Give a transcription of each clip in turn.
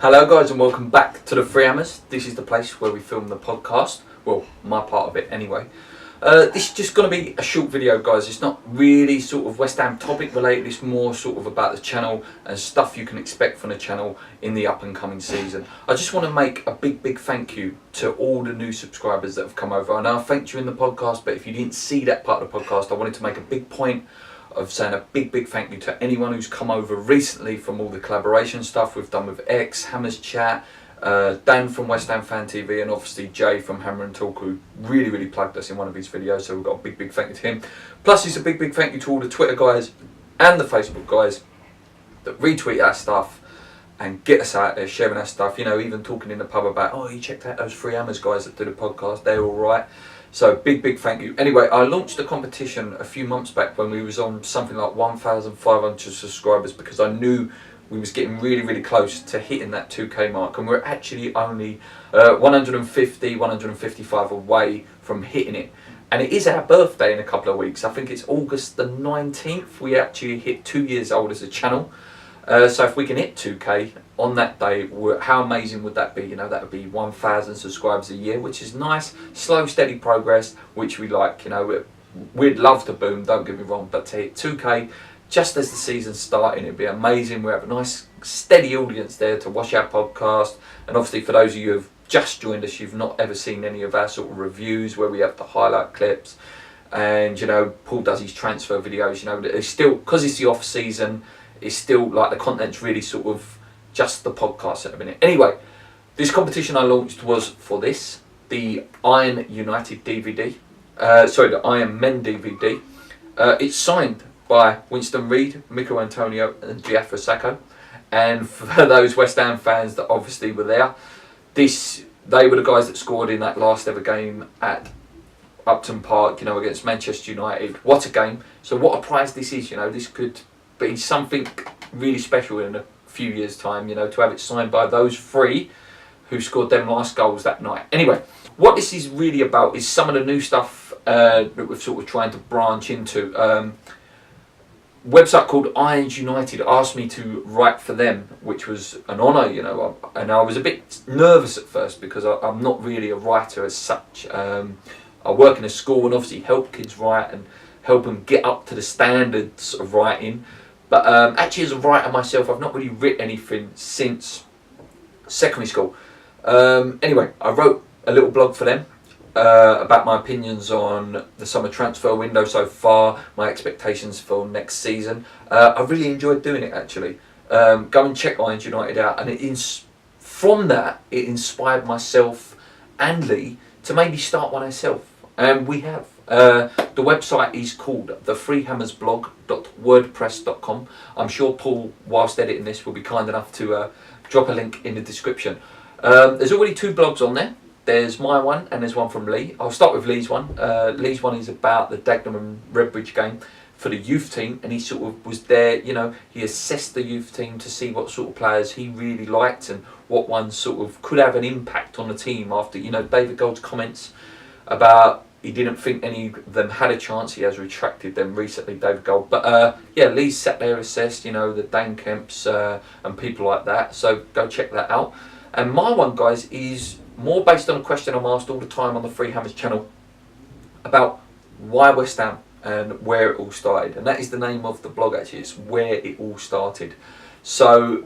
Hello guys and welcome back to the Free Hammers. This is the place where we film the podcast. Well, my part of it anyway. This is just going to be a short video, guys. It's not really sort of West Ham topic related. It's more sort of about the channel and stuff you can expect from the channel in the up and coming season. I just want to make a big thank you to all the new subscribers that have come over. I know I thanked you in the podcast, but if you didn't see that part of the podcast, I wanted to make a big point of saying a big thank you to anyone who's come over recently from all the collaboration stuff we've done with X, Hammers Chat, Dan from West Ham Fan TV, and obviously Jay from Hammer and Talk, who really plugged us in one of his videos, so we've got a big thank you to him. Plus it's a big thank you to all the Twitter guys and the Facebook guys that retweet our stuff and get us out there sharing our stuff, you know, even talking in the pub about, oh, you checked out those Free Hammers guys that do the podcast, they're alright. So big thank you. Anyway, I launched a competition a few months back when we was on something like 1,500 subscribers, because I knew we was getting really close to hitting that 2k mark, and we're actually only 155 away from hitting it. And it is our birthday in a couple of weeks. I think it's August the 19th. We actually hit 2 years old as a channel. So if we can hit 2k on that day, how amazing would that be? You know, that would be 1,000 subscribers a year, which is nice, slow, steady progress, which we like. You know, we'd love to boom, don't get me wrong, but to hit 2k just as the season's starting, it'd be amazing. We have a nice, steady audience there to watch our podcast. And obviously, for those of you who have just joined us, you've not ever seen any of our sort of reviews where we have the highlight clips. And, you know, Paul does his transfer videos. You know, it's still, because it's the off season, it's still like the content's really sort of just the podcast at the minute. Anyway, this competition I launched was for this, the Iron United DVD. The Iron Men DVD. It's signed by Winston Reid, Mikel Antonio and Giafra Sakho. And for those West Ham fans that obviously were there, they were the guys that scored in that last ever game at Upton Park, you know, against Manchester United. What a game. So what a prize this is, you know, this could be something really special in a few years' time, you know, to have it signed by those three who scored them last goals that night. Anyway, what this is really about is some of the new stuff that we're sort of trying to branch into. Website called Irons United asked me to write for them, which was an honour, you know, and I was a bit nervous at first because I'm not really a writer as such. I work in a school and obviously help kids write and help them get up to the standards of writing. But actually, as a writer myself, I've not really written anything since secondary school. Anyway, I wrote a little blog for them about my opinions on the summer transfer window so far, my expectations for next season. I really enjoyed doing it, actually. Go and check Irons United out, and from that, it inspired myself and Lee to maybe start one ourselves. And we have. The website is called thefreehammersblog.wordpress.com. I'm sure Paul, whilst editing this, will be kind enough to drop a link in the description. There's already 2 blogs on there. There's my one and there's one from Lee. I'll start with Lee's one. Lee's one is about the Dagenham and Redbridge game for the youth team, and he sort of was there, you know, he assessed the youth team to see what sort of players he really liked and what ones sort of could have an impact on the team after, you know, David Gold's comments about he didn't think any of them had a chance. He has retracted them recently, David Gold. But yeah, Lee sat there, assessed, you know, the Dan Kemps and people like that. So go check that out. And my one, guys, is more based on a question I'm asked all the time on the Free Hammers channel about why West Ham and where it all started. And that is the name of the blog, actually. It's where it all started. So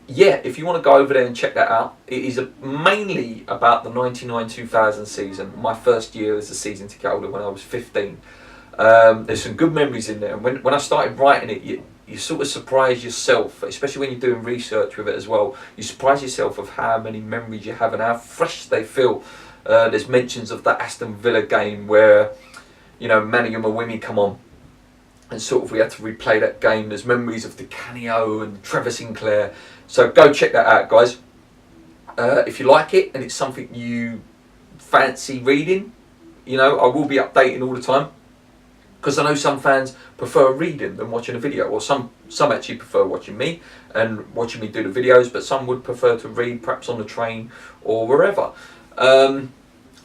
yeah, if you want to go over there and check that out, it is mainly about the 99-2000 season, my first year as a season ticket holder when I was 15. There's some good memories in there, and when I started writing it, you sort of surprise yourself, especially when you're doing research with it as well. You surprise yourself of how many memories you have and how fresh they feel. There's mentions of the Aston Villa game where, you know, Manny and Mawimi come on, and sort of we had to replay that game. There's memories of Di Canio and Trevor Sinclair. So go check that out, guys. If you like it and it's something you fancy reading, you know, I will be updating all the time, because I know some fans prefer reading than watching a video, or some actually prefer watching me and watching me do the videos, but some would prefer to read, perhaps on the train or wherever. Like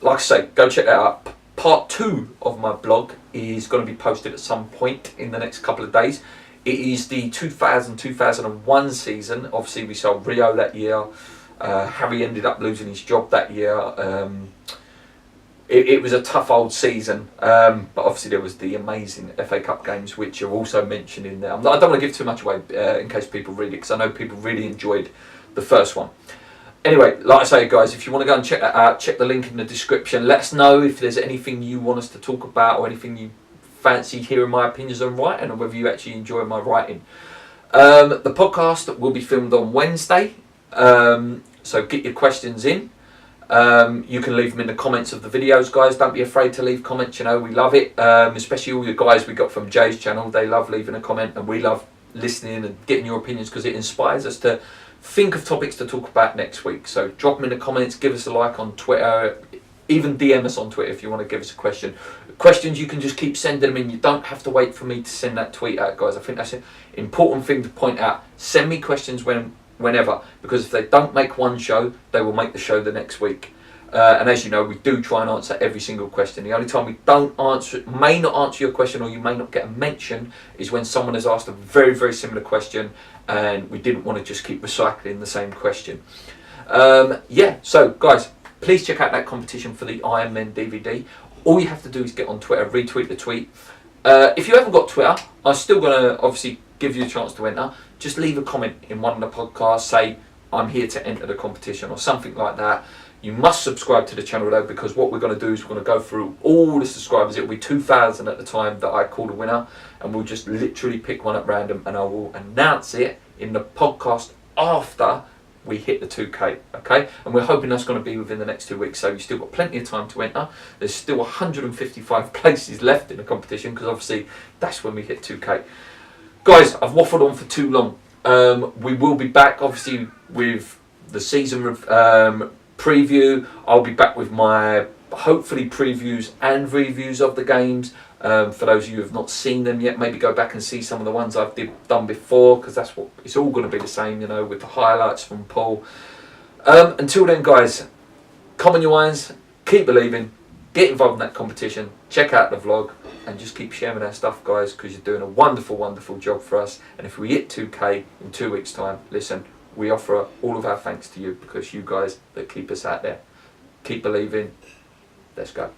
I say, go check that out. Part 2 of my blog is going to be posted at some point in the next couple of days. It is the 2000-2001 season. Obviously, we sold Rio that year. Harry ended up losing his job that year. It was a tough old season, but obviously there was the amazing FA Cup games, which are also mentioned in there. I don't want to give too much away in case people read it, because I know people really enjoyed the first one. Anyway, like I say, guys, if you want to go and check that out, check the link in the description. Let us know if there's anything you want us to talk about or anything you fancy hearing my opinions on writing, or whether you actually enjoy my writing. The podcast will be filmed on Wednesday, so get your questions in. You can leave them in the comments of the videos, guys. Don't be afraid to leave comments, you know, we love it, especially all the guys we got from Jay's channel. They love leaving a comment, and we love listening and getting your opinions, because it inspires us to think of topics to talk about next week. So drop them in the comments, give us a like on Twitter, even DM us on Twitter if you want to give us a question. Questions, you can just keep sending them in. You don't have to wait for me to send that tweet out, guys. I think that's an important thing to point out. Send me questions whenever, because if they don't make one show, they will make the show the next week. And as you know, we do try and answer every single question. The only time we don't answer, may not answer your question, or you may not get a mention, is when someone has asked a very, very similar question and we didn't want to just keep recycling the same question. Yeah, so guys, please check out that competition for the Iron Men DVD. All you have to do is get on Twitter, retweet the tweet. If you haven't got Twitter, I'm still going to obviously give you a chance to enter. Just leave a comment in one of the podcasts, say I'm here to enter the competition or something like that. You must subscribe to the channel though, because what we're going to do is we're going to go through all the subscribers. It will be 2,000 at the time that I call the winner, and we'll just literally pick one at random, and I will announce it in the podcast after we hit the 2K, okay? And we're hoping that's going to be within the next 2 weeks, so you've still got plenty of time to enter. There's still 155 places left in the competition, because obviously that's when we hit 2K. Guys, I've waffled on for too long. We will be back, obviously, with the season preview. I'll be back with my, hopefully, previews and reviews of the games. For those of you who have not seen them yet, maybe go back and see some of the ones I've done before, because that's what it's all going to be the same, you know, with the highlights from Paul. Until then, guys, come on your irons, keep believing, get involved in that competition, check out the vlog, and just keep sharing our stuff, guys, because you're doing a wonderful, wonderful job for us. And if we hit 2K in 2 weeks' time, listen, we offer all of our thanks to you, because you guys that keep us out there. Keep believing. Let's go.